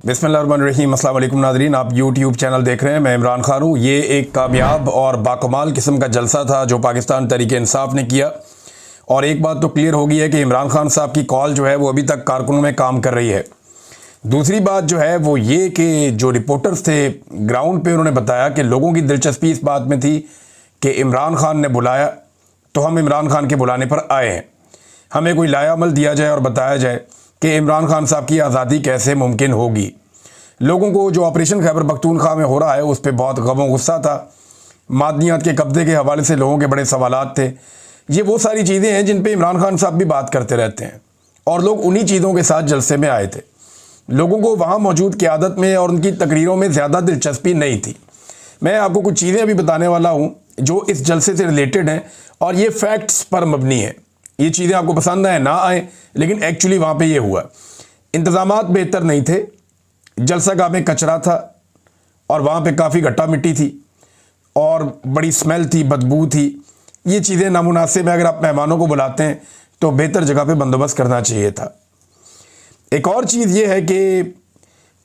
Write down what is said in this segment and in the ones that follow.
बिस्मिल्लाहिर्रहमानिर्रहीम। अस्सलाम वालेकुम नाज़रीन, आप यूट्यूब चैनल देख रहे हैं। मैं इमरान खान हूँ। ये एक कामयाब और बाकमाल किस्म का जलसा था जो पाकिस्तान तहरीक-ए-इंसाफ ने किया। और एक बात तो क्लियर हो गई है कि इमरान खान साहब की कॉल जो है वो अभी तक कारकुनों में काम कर रही है। दूसरी बात जो है वो ये कि जो रिपोर्टर्स थे ग्राउंड पे, उन्होंने बताया कि लोगों की दिलचस्पी इस बात में थी कि इमरान खान ने बुलाया तो हम इमरान खान के बुलाने पर आए हैं। हमें कोई लायामल दिया जाए और बताया जाए कि इमरान खान साहब की आज़ादी कैसे मुमकिन होगी। लोगों को जो ऑपरेशन खैबर पख्तूनख्वा में हो रहा है उस पर बहुत गम गुस्सा था। मादनियात के कब्जे के हवाले से लोगों के बड़े सवालात थे। ये वो सारी चीज़ें हैं जिन पे इमरान खान साहब भी बात करते रहते हैं और लोग उन्हीं चीज़ों के साथ जलसे में आए थे। लोगों को वहाँ मौजूद क़यादत में और उनकी तकरीरों में ज़्यादा दिलचस्पी नहीं थी। मैं आपको कुछ चीज़ें अभी बताने वाला हूँ जो इस जलसे से रिलेटेड हैं और ये फैक्ट्स पर मबनी है। ये चीज़ें आपको पसंद आए ना आए, लेकिन एक्चुअली वहाँ पे ये हुआ। इंतज़ामात बेहतर नहीं थे, जलसागाह में कचरा था और वहाँ पे काफ़ी गट्टा मिट्टी थी और बड़ी स्मेल थी, बदबू थी। ये चीज़ें नामुनासिब है। अगर आप मेहमानों को बुलाते हैं तो बेहतर जगह पे बंदोबस्त करना चाहिए था। एक और चीज़ ये है कि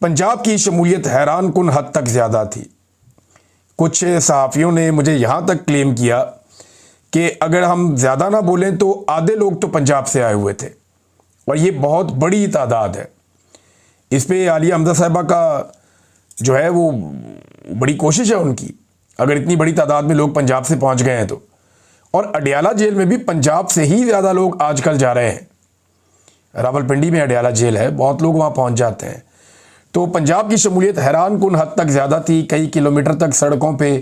पंजाब की शमूलियत हैरान कुन हद तक ज़्यादा थी। कुछ सहाफ़ियों ने मुझे यहाँ तक क्लेम किया कि अगर हम ज़्यादा ना बोलें तो आधे लोग तो पंजाब से आए हुए थे और ये बहुत बड़ी तादाद है। इस पे आलिया हमजा साहिबा का जो है वो बड़ी कोशिश है उनकी, अगर इतनी बड़ी तादाद में लोग पंजाब से पहुंच गए हैं तो। और अडयाला जेल में भी पंजाब से ही ज़्यादा लोग आजकल जा रहे हैं। रावलपिंडी में अडयाला जेल है, बहुत लोग वहाँ पहुँच जाते हैं। तो पंजाब की शमूलियत हैरान कुन हद तक ज़्यादा थी। कई किलोमीटर तक सड़कों पर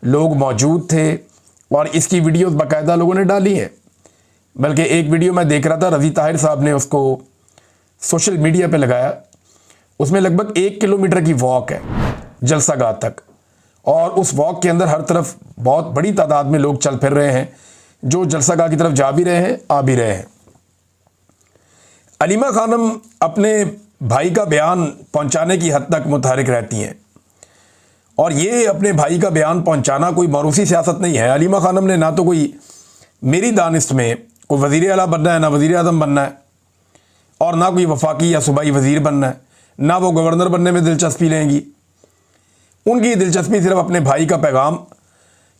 लोग मौजूद थे और इसकी वीडियोस बाकायदा लोगों ने डाली हैं। बल्कि एक वीडियो मैं देख रहा था, रज़ी ताहिर साहब ने उसको सोशल मीडिया पे लगाया। उसमें लगभग 1 किलोमीटर की वॉक है जलसागाह तक और उस वॉक के अंदर हर तरफ बहुत बड़ी तादाद में लोग चल फिर रहे हैं जो जलसागाह की तरफ जा भी रहे हैं, आ भी रहे हैं। अलीमा खानम अपने भाई का बयान पहुंचाने की हद तक मुतहरिक रहती हैं और ये अपने भाई का बयान पहुंचाना कोई मौरूसी सियासत नहीं है। अलीमा खानम ने ना तो कोई मेरी दानिश में कोई वज़ीर आला बनना है, ना वज़ीर आज़म बनना है और ना कोई वफाकी या सूबाई वज़ीर बनना है, ना वो गवर्नर बनने में दिलचस्पी लेंगी। उनकी दिलचस्पी सिर्फ अपने भाई का पैगाम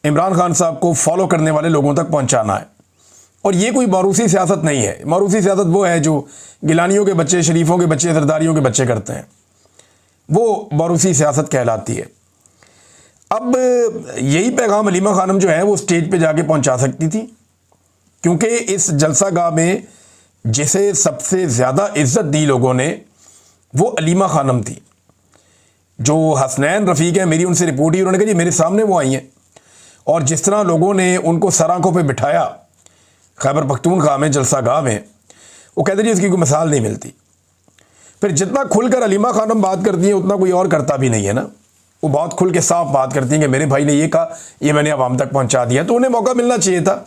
इमरान खान साहब को फॉलो करने वाले लोगों तक पहुंचाना है। और ये कोई मौरूसी सियासत नहीं है। मौरूसी सियासत वो है जो गिलानियों के बच्चे, शरीफों के बच्चे, जरदारियों के बच्चे करते हैं, वो मौरूसी सियासत कहलाती है। अब यही पैगाम अलीमा खानम जो है वो स्टेज पे जाके पहुंचा सकती थी, क्योंकि इस जलसागाह में जिसे सबसे ज़्यादा इज्जत दी लोगों ने वो अलीमा खानम थी। जो हसनैन रफ़ीक है, मेरी उनसे रिपोर्ट ही, उन्होंने कहा जी मेरे सामने वो आई हैं और जिस तरह लोगों ने उनको सर आंखों पे बिठाया खैबर पख्तूनख्वा में जलसागाह में, वो कहते जी इसकी कोई मिसाल नहीं मिलती। फिर जितना खुलकर अलीमा खानम बात करती हैं उतना कोई और करता भी नहीं है ना। वो बहुत खुल के साफ बात करती हैं कि मेरे भाई ने ये कहा, ये मैंने आवाम तक पहुंचा दिया। तो उन्हें मौका मिलना चाहिए था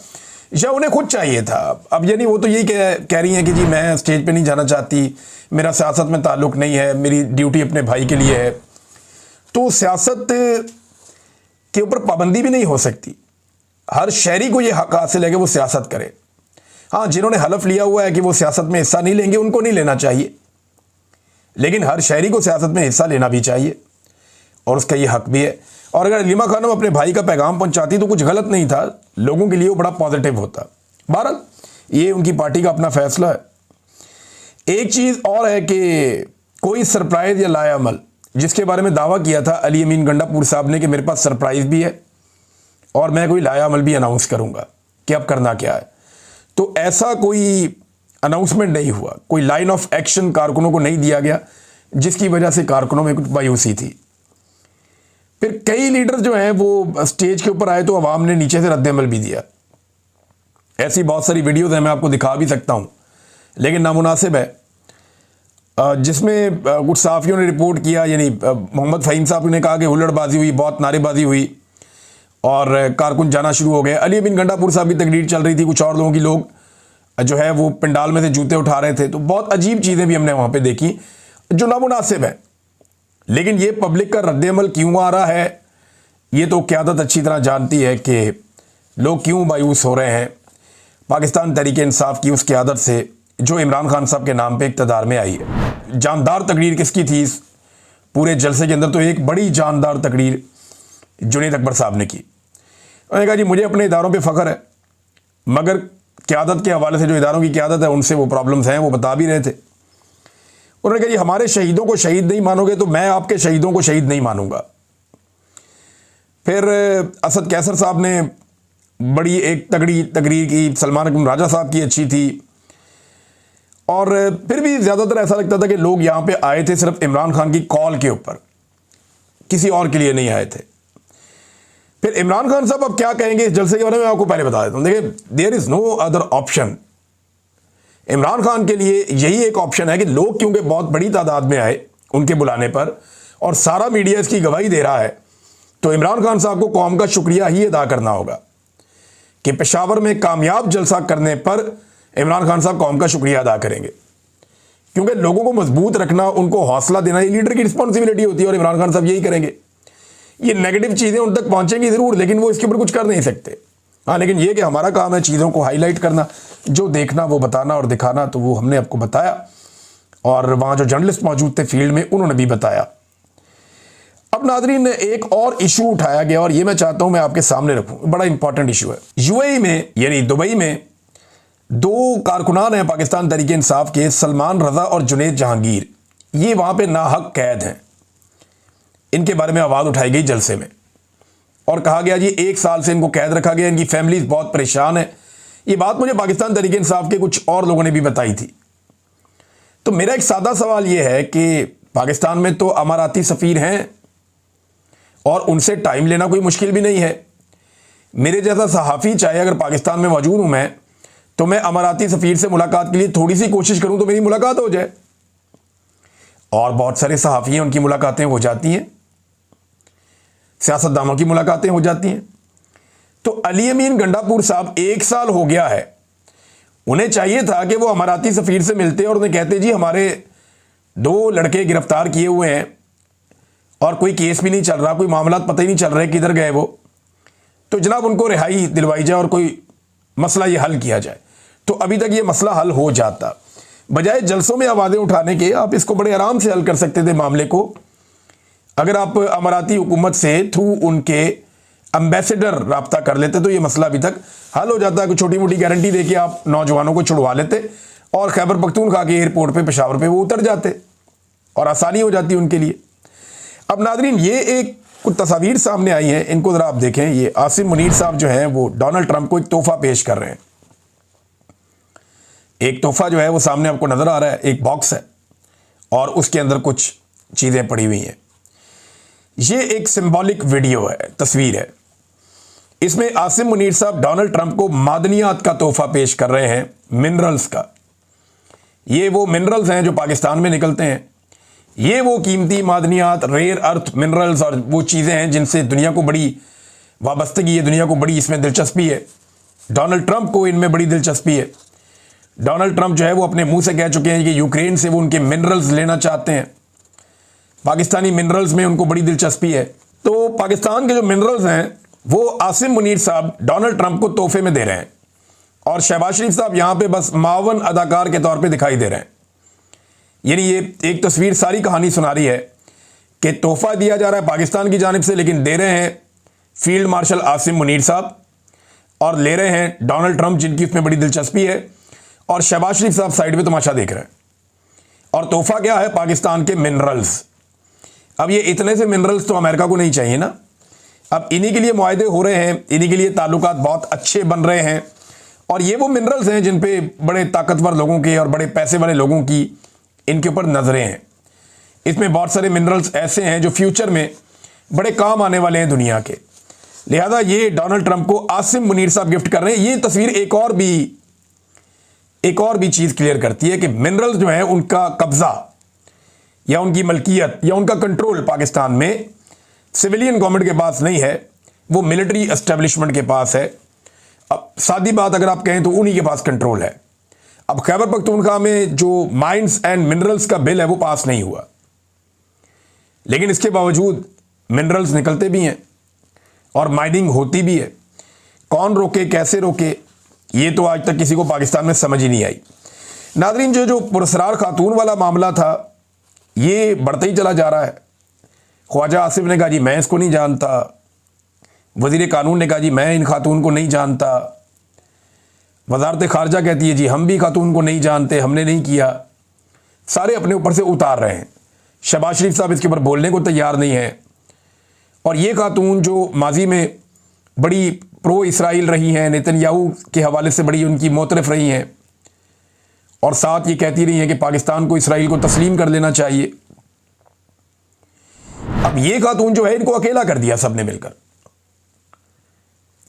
या उन्हें खुद चाहिए था। अब यानी वो तो यही कह रही हैं कि जी मैं स्टेज पे नहीं जाना चाहती, मेरा सियासत में ताल्लुक़ नहीं है, मेरी ड्यूटी अपने भाई के लिए है। तो सियासत के ऊपर पाबंदी भी नहीं हो सकती। हर शहरी को ये हक़ हासिल है कि वो सियासत करे। हाँ, जिन्होंने हलफ लिया हुआ है कि वो सियासत में हिस्सा नहीं लेंगे उनको नहीं लेना चाहिए, लेकिन हर शहरी को सियासत में हिस्सा लेना भी चाहिए और उसका ये हक़ भी है। और अगर अलीमा खानम अपने भाई का पैगाम पहुंचाती तो कुछ गलत नहीं था, लोगों के लिए वो बड़ा पॉजिटिव होता। बहरहाल ये उनकी पार्टी का अपना फैसला है। एक चीज़ और है कि कोई सरप्राइज़ या लायामल जिसके बारे में दावा किया था अली अमीन गंडापुर साहब ने कि मेरे पास सरप्राइज़ भी है और मैं कोई लायामल भी अनाउंस करूँगा कि अब करना क्या है, तो ऐसा कोई अनाउंसमेंट नहीं हुआ। कोई लाइन ऑफ एक्शन कारकुनों को नहीं दिया गया जिसकी वजह से कारकुनों में कुछ मायूसी थी। फिर कई लीडर जो हैं वो स्टेज के ऊपर आए तो अवाम ने नीचे से रद्द-ए-अमल भी दिया। ऐसी बहुत सारी वीडियोज़ हैं, मैं आपको दिखा भी सकता हूँ, लेकिन नामुनासिब है। जिसमें कुछ सहाफ़ियों ने रिपोर्ट किया, यानी मोहम्मद फ़हीम साहब ने कहा कि हुल्लड़बाजी हुई, बहुत नारेबाजी हुई और कारकुन जाना शुरू हो गए। अली अमीन गंडापुर साहब की तकरीर चल रही थी, कुछ और लोगों की लोग जो है वो पंडाल में से जूते उठा रहे थे। तो बहुत अजीब चीज़ें भी हमने वहाँ पर देखी जो नामुनासिब है। लेकिन ये पब्लिक का रद्द-ए-अमल क्यों आ रहा है, ये तो क़यादत अच्छी तरह जानती है कि लोग क्यों मायूस हो रहे हैं पाकिस्तान तहरीक-ए-इंसाफ की उस क़यादत से जो इमरान खान साहब के नाम पे इक़्तिदार में आई है। जानदार तकरीर किसकी थी पूरे जलसे के अंदर तो एक बड़ी जानदार तकरीर जुनैद अकबर साहब ने की। उन्होंने कहा जी मुझे अपने इदारों पे फ़ख्र है, मगर क़यादत के हवाले से जो इदारों की क़यादत है उनसे वो प्रॉब्लम्स हैं, वो बता भी रहे थे। उन्होंने कहा जी हमारे शहीदों को शहीद नहीं मानोगे तो मैं आपके शहीदों को शहीद नहीं मानूंगा। फिर असद कैसर साहब ने बड़ी एक तगड़ी तकरीर की, सलमान अकबर राजा साहब की अच्छी थी, और फिर भी ज़्यादातर ऐसा लगता था कि लोग यहाँ पे आए थे सिर्फ इमरान खान की कॉल के ऊपर, किसी और के लिए नहीं आए थे। फिर इमरान खान साहब अब क्या कहेंगे इस जलसे के बारे में आपको पहले बता देता हूँ। देखिए, there is no other option. Imran Khan के लिए यही एक ऑप्शन है कि लोग क्योंकि बहुत बड़ी तादाद में आए उनके बुलाने पर और सारा मीडिया इसकी गवाही दे रहा है, तो इमरान खान साहब को कौम का शुक्रिया ही अदा करना होगा कि पेशावर में कामयाब जलसा करने पर इमरान खान साहब कौम का शुक्रिया अदा करेंगे, क्योंकि लोगों को मजबूत रखना, उनको हौसला देना ये लीडर की रिस्पॉन्सिबिलिटी होती है और इमरान खान साहब यही करेंगे। ये नेगेटिव चीज़ें उन तक पहुंचेंगी ज़रूर, लेकिन वो इसके ऊपर कुछ कर नहीं सकते। हाँ, लेकिन ये कि हमारा काम है चीज़ों को हाईलाइट करना, जो देखना वो बताना और दिखाना, तो वो हमने आपको बताया और वहाँ जो जर्नलिस्ट मौजूद थे फील्ड में उन्होंने भी बताया। अब नाज़रीन, एक और इशू उठाया गया और ये मैं चाहता हूँ मैं आपके सामने रखूँ, बड़ा इंपॉर्टेंट इशू है। यूएई में यानी दुबई में दो कारकुनान हैं पाकिस्तान तहरीक इंसाफ के, सलमान रज़ा और जुनैद जहांगीर, ये वहाँ पे नाहक कैद हैं। इनके बारे में आवाज़ उठाई गई जलसे में और कहा गया जी 1 साल से इनको कैद रखा गया, इनकी फैमिलीज बहुत परेशान है। ये बात मुझे पाकिस्तान तहरीक इंसाफ के कुछ और लोगों ने भी बताई थी। तो मेरा एक सादा सवाल ये है कि पाकिस्तान में तो अमाराती सफ़ीर हैं और उनसे टाइम लेना कोई मुश्किल भी नहीं है। मेरे जैसा सहाफ़ी चाहे अगर पाकिस्तान में मौजूद हूँ मैं, तो मैं अमाराती सफ़ीर से मुलाकात के लिए थोड़ी सी कोशिश करूँ तो मेरी मुलाकात हो जाए, और बहुत सारे सहाफ़ी हैं उनकी मुलाकातें हो जाती हैं, सियासतदानों की मुलाकातें हो जाती हैं। तो अली अमीन गंडापुर साहब 1 साल हो गया है, उन्हें चाहिए था कि वो अमाराती सफ़ीर से मिलते और उन्हें कहते जी हमारे 2 लड़के गिरफ्तार किए हुए हैं और कोई केस भी नहीं चल रहा, कोई मामला पता ही नहीं चल रहे किधर गए वो, तो जनाब उनको रिहाई दिलवाई जाए और कोई मसला ये हल किया जाए। तो अभी तक ये मसला हल हो जाता। बजाय जलसों में आवाज़ें उठाने के आप इसको बड़े आराम से हल कर सकते थे मामले को, अगर आप अमाराती हुकूमत से थ्रू उनके एम्बेसडर रब्ता कर लेते तो ये मसला अभी तक हल हो जाता है। कुछ छोटी मोटी गारंटी देके आप नौजवानों को छुड़वा लेते और खैबर पख्तूनख्वा के एयरपोर्ट पे पेशावर पे वो उतर जाते और आसानी हो जाती उनके लिए। अब नाज़रीन, ये एक कुछ तस्वीर सामने आई हैं, इनको ज़रा आप देखें। ये आसिम मुनीर साहब जो हैं वो डोनाल्ड ट्रंप को एक तोहफ़ा पेश कर रहे हैं। एक तोहफ़ा जो है वो सामने आपको नज़र आ रहा है, एक बॉक्स है और उसके अंदर कुछ चीज़ें पड़ी हुई हैं। ये एक सिंबॉलिक वीडियो है, तस्वीर है। इसमें आसिम मुनीर साहब डोनाल्ड ट्रंप को मादनियात का तोहफ़ा पेश कर रहे हैं, मिनरल्स का। ये वो मिनरल्स हैं जो पाकिस्तान में निकलते हैं, ये वो कीमती मादनियात, रेयर अर्थ मिनरल्स और वो चीज़ें हैं जिनसे दुनिया को बड़ी वाबस्तगी है, दुनिया को बड़ी इसमें दिलचस्पी है। डोनाल्ड ट्रंप को इनमें बड़ी दिलचस्पी है। डोनाल्ड ट्रंप जो है वो अपने मुंह से कह चुके हैं कि यूक्रेन से वो उनके मिनरल्स लेना चाहते हैं, पाकिस्तानी मिनरल्स में उनको बड़ी दिलचस्पी है। तो पाकिस्तान के जो मिनरल्स हैं वो आसिम मुनीर साहब डोनाल्ड ट्रंप को तोहफे में दे रहे हैं और शहबाज शरीफ साहब यहाँ पे बस मावन अदाकार के तौर पे दिखाई दे रहे हैं। यानी ये एक तस्वीर सारी कहानी सुना रही है कि तोहफा दिया जा रहा है पाकिस्तान की जानिब से, लेकिन दे रहे हैं फील्ड मार्शल आसिम मुनीर साहब और ले रहे हैं डोनाल्ड ट्रंप जिनकी उसमें बड़ी दिलचस्पी है, और शहबाज शरीफ साहब साइड में तमाशा देख रहे हैं। और तोहफा क्या है? पाकिस्तान के मिनरल्स। अब ये इतने से मिनरल्स तो अमेरिका को नहीं चाहिए ना। अब इन्हीं के लिए मुआहदे हो रहे हैं, इन्हीं के लिए ताल्लुकात बहुत अच्छे बन रहे हैं, और ये वो मिनरल्स हैं जिन पे बड़े ताकतवर लोगों के और बड़े पैसे वाले लोगों की इनके ऊपर नज़रें हैं। इसमें बहुत सारे मिनरल्स ऐसे हैं जो फ्यूचर में बड़े काम आने वाले हैं दुनिया के। लिहाजा ये डोनाल्ड ट्रंप को आसिम मुनीर साहब गिफ्ट कर रहे हैं। ये तस्वीर एक और भी चीज़ क्लियर करती है कि मिनरल्स जो है उनका कब्जा या उनकी मलकियत या उनका कंट्रोल पाकिस्तान में सिविलियन गवर्नमेंट के पास नहीं है, वो मिलिट्री एस्टेब्लिशमेंट के पास है। अब सादी बात अगर आप कहें तो उन्हीं के पास कंट्रोल है। अब खैबर पख्तूनख्वा में जो माइंस एंड मिनरल्स का बिल है वो पास नहीं हुआ, लेकिन इसके बावजूद मिनरल्स निकलते भी हैं और माइनिंग होती भी है। कौन रोके, कैसे रोके, ये तो आज तक किसी को पाकिस्तान में समझ ही नहीं आई। नाज़रीन, जो पुरस्रार खातून वाला मामला था ये बढ़ता ही चला जा रहा है। ख्वाजा आसिफ ने कहा जी मैं इसको नहीं जानता, वज़ीर कानून ने कहा जी मैं इन खातून को नहीं जानता, वजारत खारजा कहती है जी हम भी खातून को नहीं जानते, हमने नहीं किया। सारे अपने ऊपर से उतार रहे हैं। शहबाज शरीफ साहब इसके ऊपर बोलने को तैयार नहीं है। और ये खातून जो माजी में बड़ी प्रो इसराइल रही हैं, नेतन्याहू के हवाले से बड़ी उनकी मोतरफ रही हैं, और साथ ये कहती रही हैं कि पाकिस्तान को इसराइल को तस्लीम कर लेना चाहिए। अब ये खातून जो है इनको अकेला कर दिया सबने मिलकर।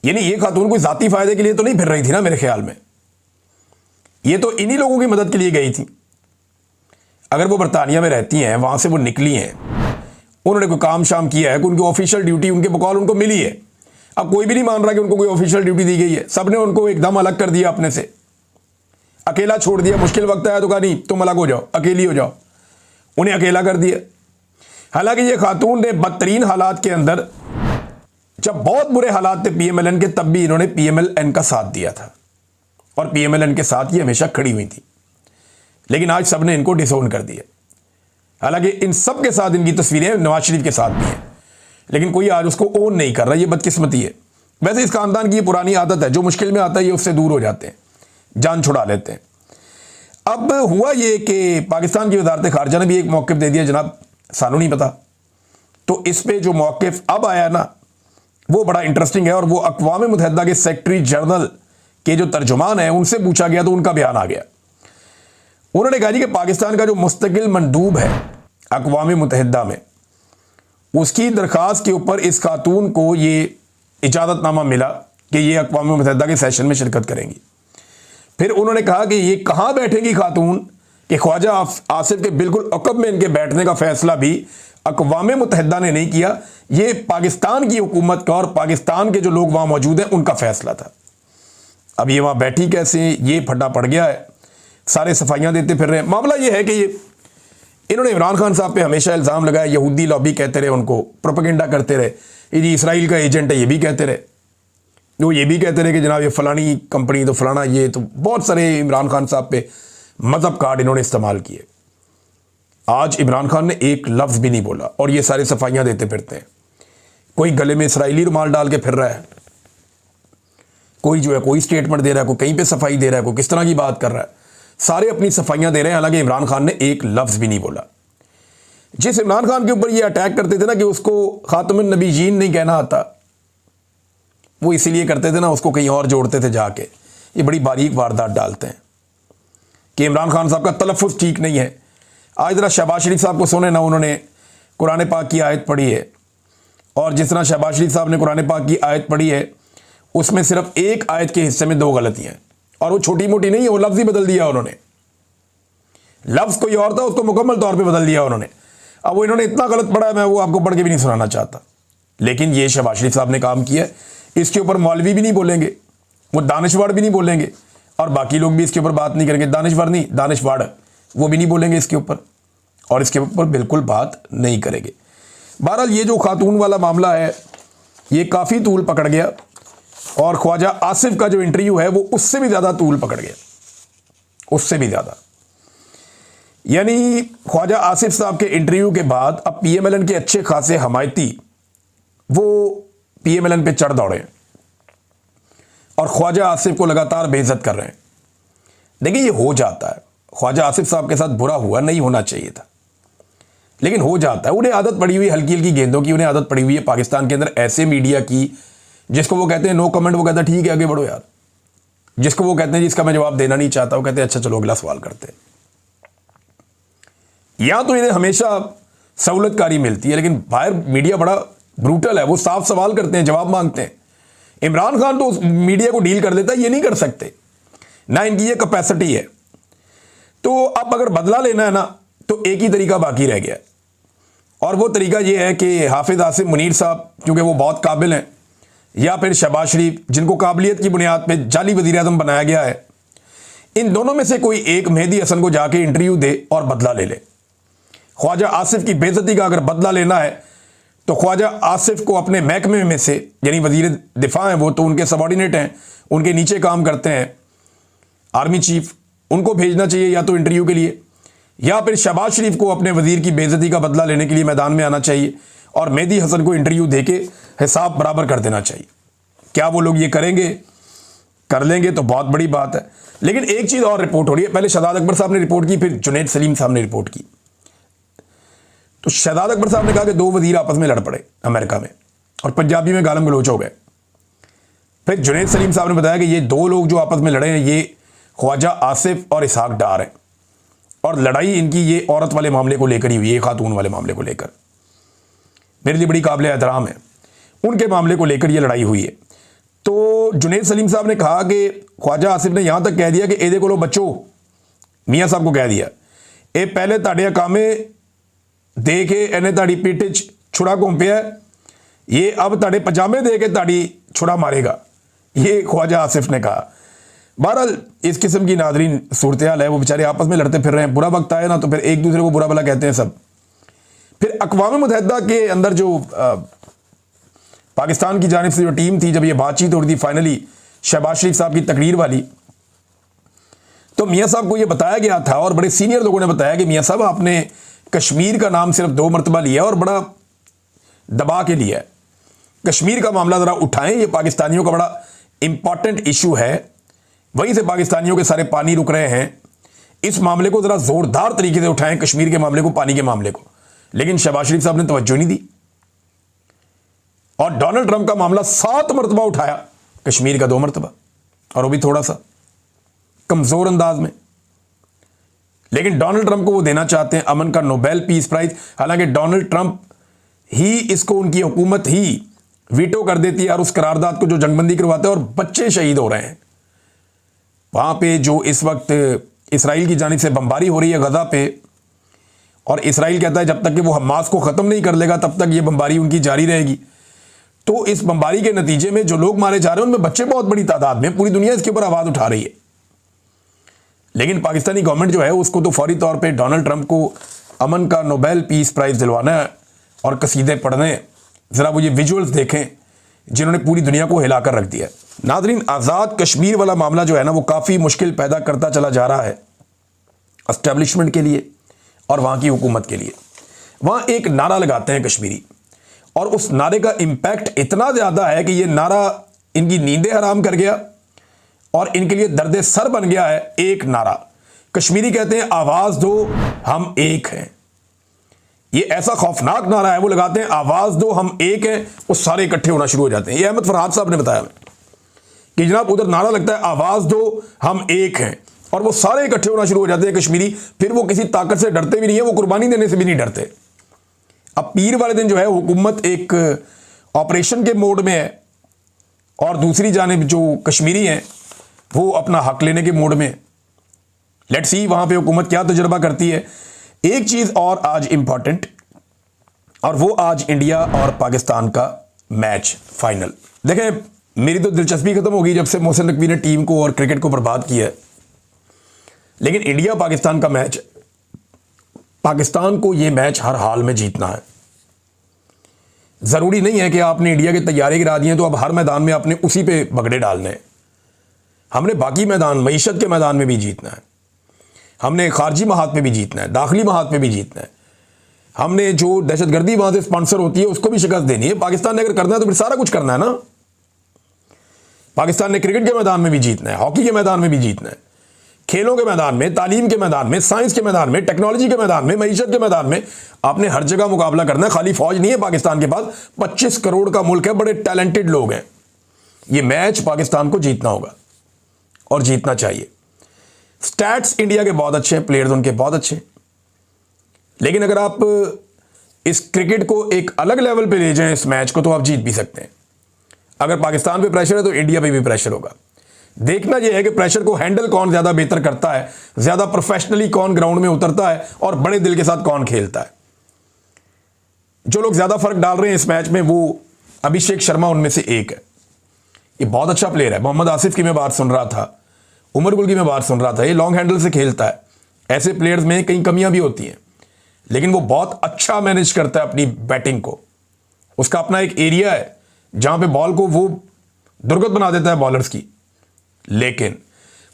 यानी ये खातून कोई जाती फायदे के लिए तो नहीं फिर रही थी ना, मेरे ख्याल में ये तो इन्हीं लोगों की मदद के लिए गई थी। अगर वो बरतानिया में रहती हैं, वहां से वो निकली हैं, उन्होंने कोई काम शाम किया है, कोई उनकी ऑफिशियल ड्यूटी उनके बकौल उनको मिली है। अब कोई भी नहीं मान रहा कि उनको कोई ऑफिशियल ड्यूटी दी गई है, सबने उनको एकदम अलग कर दिया, अपने से अकेला छोड़ दिया। मुश्किल वक्त आया तो कहा नहीं तुम अलग हो जाओ, अकेली हो जाओ, उन्हें अकेला कर दिया। हालांकि ये खातून ने बदतरीन हालात के अंदर, जब बहुत बुरे हालात थे पीएमएलएन के, तब भी इन्होंने पीएमएलएन का साथ दिया था और पीएमएलएन के साथ ये हमेशा खड़ी हुई थी। लेकिन आज सबने इनको डिसोन कर दिया। हालांकि इन सब के साथ इनकी तस्वीरें नवाज शरीफ के साथ भी हैं, लेकिन कोई आज उसको ओन नहीं कर रहा। ये बदकिस्मती है। वैसे इस खानदान की ये पुरानी आदत है, जो मुश्किल में आता है ये उससे दूर हो जाते हैं, जान छुड़ा लेते हैं। अब हुआ ये कि पाकिस्तान की वजारत खारजा ने भी एक मौक़िफ़ दे दिया, जनाब सानू नहीं पता। तो इस पर जो मौक़िफ़ अब आया ना, वो बड़ा इंटरेस्टिंग है। और वो अक़वाम मुत्तहिदा के सेक्रेटरी जनरल के जो तर्जुमान हैं उनसे पूछा गया तो उनका बयान आ गया। उन्होंने कहा जी कि पाकिस्तान का जो मुस्तकिल मंदूब है अक़वाम मुत्तहिदा में, उसकी दरख्वास्त के ऊपर इस खातून को ये इजाज़तनामा मिला कि ये अक़वाम मुत्तहिदा के सेशन में शिरकत करेंगी। फिर उन्होंने कहा कि ये कहाँ बैठेगी खातून, कि ख्वाजा आसिफ के बिल्कुल अक़ब में इनके बैठने का फ़ैसला भी अक़वाम मुत्तहिदा ने नहीं किया, ये पाकिस्तान की हुकूमत का और पाकिस्तान के जो लोग वहाँ मौजूद हैं उनका फ़ैसला था। अब ये वहाँ बैठी कैसे, ये फटा पड़ गया है, सारे सफाइयाँ देते फिर रहे हैं। मामला ये है कि ये इन्होंने इमरान खान साहब पे हमेशा इल्ज़ाम लगाया, यहूदी लॉबी कहते रहे, उनको प्रोपेगेंडा करते रहे, ये इसराइल का एजेंट है, ये भी कहते रहे। वो ये भी कहते रहे कि जनाब ये फ़लानी कंपनी तो फ़लाना, ये तो बहुत सारे इमरान खान साहब पे मज़हब कार्ड इन्होंने इस्तेमाल किए। आज इमरान खान ने एक लफ्ज़ भी नहीं बोला और ये सारे सफाइयाँ देते फिरते हैं। कोई गले में इसराइली रुमाल डाल के फिर रहा है, कोई जो है कोई स्टेटमेंट दे रहा है, कोई कहीं पे सफाई दे रहा है, कोई किस तरह की बात कर रहा है। सारे अपनी सफाइयाँ दे रहे हैं। हालांकि इमरान खान ने एक लफ्ज़ भी नहीं बोला। जिस इमरान खान के ऊपर ये अटैक करते थे ना कि उसको खातमुन नबीयीन नहीं कहना आता, वो इसीलिए करते थे ना, उसको कहीं और जोड़ते थे जाके। ये बड़ी बारीक वारदात डालते हैं कि इमरान खान साहब का तलफ़ुज़ ठीक नहीं है। आज ज़रा शहबाज शरीफ साहब को सुने ना, उन्होंने कुरान पाक की आयत पढ़ी है, और जिस तरह शहबाज शरीफ साहब ने कुरान पाक की आयत पढ़ी है उसमें सिर्फ एक आयत के हिस्से में 2 गलतियाँ हैं, और वो छोटी मोटी नहीं है, वो लफ्ज़ ही बदल दिया उन्होंने। लफ्ज़ कोई और था, उसको मुकम्मल तौर पे बदल दिया उन्होंने। अब वो इन्होंने इतना गलत पढ़ा है, मैं वो आपको पढ़ के भी नहीं सुनाना चाहता। लेकिन ये शहबाज शरीफ साहब ने काम किया, इसके ऊपर मौलवी भी नहीं बोलेंगे, वो दानिशवर भी नहीं बोलेंगे, और बाकी लोग भी इसके ऊपर बात नहीं करेंगे। दानिशवर नहीं, दानिशवाड़, वो भी नहीं बोलेंगे इसके ऊपर, और इसके ऊपर बिल्कुल बात नहीं करेंगे। बहरहाल ये जो खातून वाला मामला है ये काफ़ी तूल पकड़ गया, और ख्वाजा आसिफ का जो इंटरव्यू है वो उससे भी ज़्यादा तूल पकड़ गया, उससे भी ज़्यादा। यानी ख्वाजा आसिफ साहब के इंटरव्यू के बाद अब पीएमएलएन के अच्छे खासे हमायती वो पीएमएलएन पे चढ़ दौड़े और ख्वाजा आसिफ को लगातार बेइज्जत कर रहे हैं। देखिए ये हो जाता है, ख्वाजा आसिफ साहब के साथ बुरा हुआ, नहीं होना चाहिए था, लेकिन हो जाता है। उन्हें आदत पड़ी हुई हल्की हल्की गेंदों की, उन्हें आदत पड़ी हुई है पाकिस्तान के अंदर ऐसे मीडिया की जिसको वो कहते हैं नो कमेंट, वो कहता है ठीक है आगे बढ़ो यार। जिसको वो कहते हैं जिसका मैं जवाब देना नहीं चाहता, वो कहते हैं अच्छा चलो अगला सवाल करते हैं। या तो इन्हें हमेशा सहूलतकारी मिलती है, लेकिन बाहर मीडिया बड़ा ब्रूटल है, वो साफ सवाल करते हैं, जवाब मांगते हैं। इमरान खान तो मीडिया को डील कर लेता है, ये नहीं कर सकते, ना इनकी ये कैपेसिटी है। तो अब अगर बदला लेना है ना, तो एक ही तरीका बाकी रह गया, और वो तरीका ये है कि हाफिज आसिम मुनीर साहब, क्योंकि वो बहुत काबिल हैं, या फिर शहबाज शरीफ जिनको काबिलियत की बुनियाद पे जाली वज़ीर आज़म बनाया गया है, इन दोनों में से कोई एक मेहदी हसन को जाके इंटरव्यू दे और बदला ले ले। ख्वाजा आसिफ की बेइज्जती का अगर बदला लेना है तो ख्वाजा आसिफ को अपने महकमे में से, यानी वज़ीर दिफा हैं वो, तो उनके सबॉर्डिनेट हैं, उनके नीचे काम करते हैं आर्मी चीफ, उनको भेजना चाहिए या तो इंटरव्यू के लिए, या फिर शहबाज शरीफ को अपने वज़ीर की बेइज्जती का बदला लेने के लिए मैदान में आना चाहिए। और मेहदी हसन को इंटरव्यू देके हिसाब बराबर कर देना चाहिए। क्या वो लोग ये करेंगे? कर लेंगे तो बहुत बड़ी बात है। लेकिन एक चीज़ और रिपोर्ट हो रही है, पहले शहजाद अकबर साहब ने रिपोर्ट की, फिर जुनैद सलीम साहब ने रिपोर्ट की। तो शहजाद अकबर साहब ने कहा कि 2 वजीर आपस में लड़ पड़े अमेरिका में और पंजाबी में गालम गलोच हो गए। फिर जुनैद सलीम साहब ने बताया कि ये 2 लोग जो आपस में लड़े हैं ये ख्वाजा आसिफ और इसहाक डार हैं, और लड़ाई इनकी ये औरत वाले मामले को लेकर ही हुई है, खातून वाले मामले को लेकर। मेरे लिए बड़ी काबिल एहतराम है, उनके मामले को लेकर ये लड़ाई हुई है। तो जुनैद सलीम साहब ने कहा कि ख्वाजा आसिफ ने यहां तक कह दिया कि एदे को लो बच्चो, मियाँ साहब को कह दिया, ए पहले ताड़े कामे दे के इन्हें ताड़ी पीठ छुड़ा घूमपिया, ये अब ताड़े पजामे दे के ताड़ी छुड़ा मारेगा, ये ख्वाजा आसिफ ने कहा। बहरहाल इस किस्म की नादरीन सूरत हाल है, वो बेचारे आपस में लड़ते फिर रहे हैं। बुरा वक्त आए ना तो फिर एक दूसरे को बुरा भला कहते हैं सब। फिर अक़वाम मुत्तहिदा के अंदर जो पाकिस्तान की जानिब से जो टीम थी, जब ये बातचीत हो रही थी फाइनली शहबाज शरीफ साहब की तकरीर वाली, तो मियाँ साहब को ये बताया गया था और बड़े सीनियर लोगों ने बताया कि मियाँ साहब आपने कश्मीर का नाम सिर्फ 2 मरतबा लिया और बड़ा दबा के लिया है। कश्मीर का मामला ज़रा उठाएं, ये पाकिस्तानियों का बड़ा इंपॉर्टेंट इशू है, वहीं से पाकिस्तानियों के सारे पानी रुक रहे हैं। इस मामले को ज़रा ज़ोरदार तरीके से उठाएं, कश्मीर के मामले को, पानी के मामले को। लेकिन शहबाज शरीफ साहब ने तवज्जो नहीं दी और डोनाल्ड ट्रंप का मामला 7 मरतबा उठाया, कश्मीर का 2 मरतबा, और वो भी थोड़ा सा कमज़ोर अंदाज में। लेकिन डोनाल्ड ट्रंप को वो देना चाहते हैं अमन का नोबेल पीस प्राइज, हालांकि डोनाल्ड ट्रंप ही इसको, उनकी हुकूमत ही वीटो कर देती है और उस करारदाद को जो जंगबंदी करवाते हैं, और बच्चे शहीद हो रहे हैं वहां पे। जो इस वक्त इसराइल की जानिब से बमबारी हो रही है गजा पे, और इसराइल कहता है जब तक कि वो हमास को ख़त्म नहीं कर लेगा तब तक ये बमबारी उनकी जारी रहेगी। तो इस बमबारी के नतीजे में जो लोग मारे जा रहे हैं उनमें बच्चे बहुत बड़ी तादाद में, पूरी दुनिया इसके ऊपर आवाज़ उठा रही है। लेकिन पाकिस्तानी गवर्नमेंट जो है उसको तो फौरी तौर पे डोनाल्ड ट्रंप को अमन का नोबेल पीस प्राइज़ दिलवाना है और कसीदे पढ़ने। ज़रा वो ये विजुअल्स देखें जिन्होंने पूरी दुनिया को हिलाकर रख दिया है। नादरीन, आज़ाद कश्मीर वाला मामला जो है ना वो काफ़ी मुश्किल पैदा करता चला जा रहा है एस्टेब्लिशमेंट के लिए और वहाँ की हुकूमत के लिए। वहाँ एक नारा लगाते हैं कश्मीरी, और उस नारे का इम्पैक्ट इतना ज़्यादा है कि ये नारा इनकी नींदें हराम कर गया और इनके लिए दर्द सर बन गया है। एक नारा कश्मीरी कहते हैं, आवाज़ दो हम एक हैं। ये ऐसा खौफनाक नारा है, वो लगाते हैं आवाज़ दो हम एक हैं, वो सारे इकट्ठे होना शुरू हो जाते हैं। ये अहमद फरहाद साहब ने बताया कि जनाब उधर नारा लगता है आवाज़ दो हम एक हैं, और वो सारे इकट्ठे होना शुरू हो जाते हैं कश्मीरी। फिर वो किसी ताकत से डरते भी नहीं है, वो कुर्बानी देने से भी नहीं डरते। अब पीर वाले दिन जो है हुकूमत एक ऑपरेशन के मोड में है, और दूसरी जानिब जो कश्मीरी हैं वो अपना हक लेने के मोड में। लेट्स सी वहां पे हुकूमत क्या तजुर्बा करती है। एक चीज़ और आज इंपॉर्टेंट, और वो आज इंडिया और पाकिस्तान का मैच फाइनल। देखें, मेरी तो दिलचस्पी खत्म हो गई जब से मोहसिन नकवी ने टीम को और क्रिकेट को बर्बाद किया है। लेकिन इंडिया पाकिस्तान का मैच, पाकिस्तान को ये मैच हर हाल में जीतना है। ज़रूरी नहीं है कि आपने इंडिया के तैयारी गिरा दिए तो अब हर मैदान में आपने उसी पे बगड़े डालने हैं। हमने बाकी मैदान, मईशत के मैदान में भी जीतना है, हमने खारजी महात में भी जीतना है, दाखिली महात में भी जीतना है, हमने जो दहशतगर्दी वहाँ से स्पॉन्सर होती है उसको भी शिकस्त देनी है। पाकिस्तान ने अगर करना है तो फिर सारा कुछ करना है ना। पाकिस्तान ने क्रिकेट के मैदान में भी जीतना है, हॉकी के मैदान में भी जीतना है, खेलों के मैदान में, तालीम के मैदान में, साइंस के मैदान में, टेक्नोलॉजी के मैदान में, मईशत के मैदान में, आपने हर जगह मुकाबला करना है। खाली फौज नहीं है पाकिस्तान के पास, 25 करोड़ का मुल्क है, बड़े टैलेंटेड लोग हैं। ये मैच पाकिस्तान को जीतना होगा और जीतना चाहिए। स्टैट्स इंडिया के बहुत अच्छे हैं, प्लेयर्स उनके बहुत अच्छे हैं, लेकिन अगर आप इस क्रिकेट को एक अलग लेवल पे ले जाएं, इस मैच को, तो आप जीत भी सकते हैं। अगर पाकिस्तान पे प्रेशर है तो इंडिया पे भी प्रेशर होगा। देखना यह है कि प्रेशर को हैंडल कौन ज़्यादा बेहतर करता है, ज़्यादा प्रोफेशनली कौन ग्राउंड में उतरता है और बड़े दिल के साथ कौन खेलता है। जो लोग ज़्यादा फर्क डाल रहे हैं इस मैच में, वो अभिषेक शर्मा उनमें से एक है। ये बहुत अच्छा प्लेयर है। मोहम्मद आसिफ की मैं बात सुन रहा था, उमर गुल की मैं बात सुन रहा था, ये लॉन्ग हैंडल से खेलता है। ऐसे प्लेयर्स में कई कमियां भी होती हैं, लेकिन वो बहुत अच्छा मैनेज करता है अपनी बैटिंग को। उसका अपना एक एरिया है जहां पे बॉल को वो दुर्गत बना देता है बॉलर्स की। लेकिन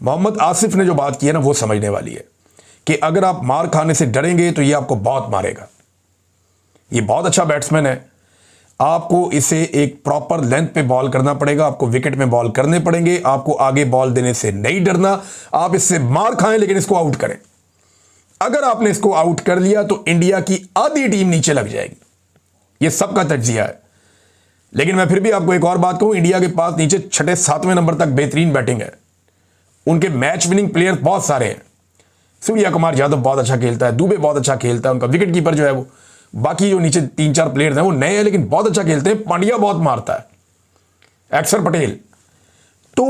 मोहम्मद आसिफ ने जो बात की है ना, वो समझने वाली है कि अगर आप मार खाने से डरेंगे तो ये आपको बहुत मारेगा। ये बहुत अच्छा बैट्समैन है, आपको इसे एक प्रॉपर लेंथ पे बॉल करना पड़ेगा, आपको विकेट में बॉल करने पड़ेंगे, आपको आगे बॉल देने से नहीं डरना, आप इससे मार खाएं लेकिन इसको आउट करें। अगर आपने इसको आउट कर लिया तो इंडिया की आधी टीम नीचे लग जाएगी, यह सबका तज्जिया है। लेकिन मैं फिर भी आपको एक और बात कहूं, इंडिया के पास नीचे 6-7वें नंबर तक बेहतरीन बैटिंग है, उनके मैच विनिंग प्लेयर बहुत सारे हैं। सूर्या कुमार यादव बहुत अच्छा खेलता है, दुबे बहुत अच्छा खेलता है, उनका विकेट कीपर जो है वो, बाकी जो नीचे 3-4 प्लेयर्स हैं वो नए हैं लेकिन बहुत अच्छा खेलते हैं। पांड्या बहुत मारता है, अक्षर पटेल। तो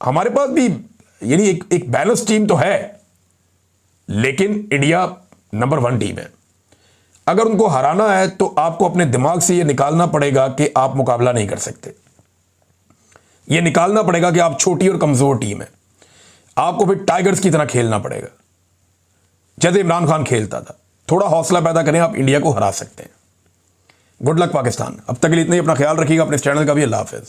हमारे पास भी यानी एक बैलेंस टीम तो है, लेकिन इंडिया नंबर 1 टीम है। अगर उनको हराना है तो आपको अपने दिमाग से यह निकालना पड़ेगा कि आप मुकाबला नहीं कर सकते, यह निकालना पड़ेगा कि आप छोटी और कमजोर टीम है। आपको फिर टाइगर्स की तरह खेलना पड़ेगा जैसे इमरान खान खेलता था। थोड़ा हौसला पैदा करें, आप इंडिया को हरा सकते हैं। Good luck Pakistan. अब तक के लिए इतना ही, अपना ख्याल रखिएगा, अपने इस चैनल का भी। अल्लाह हाफिज।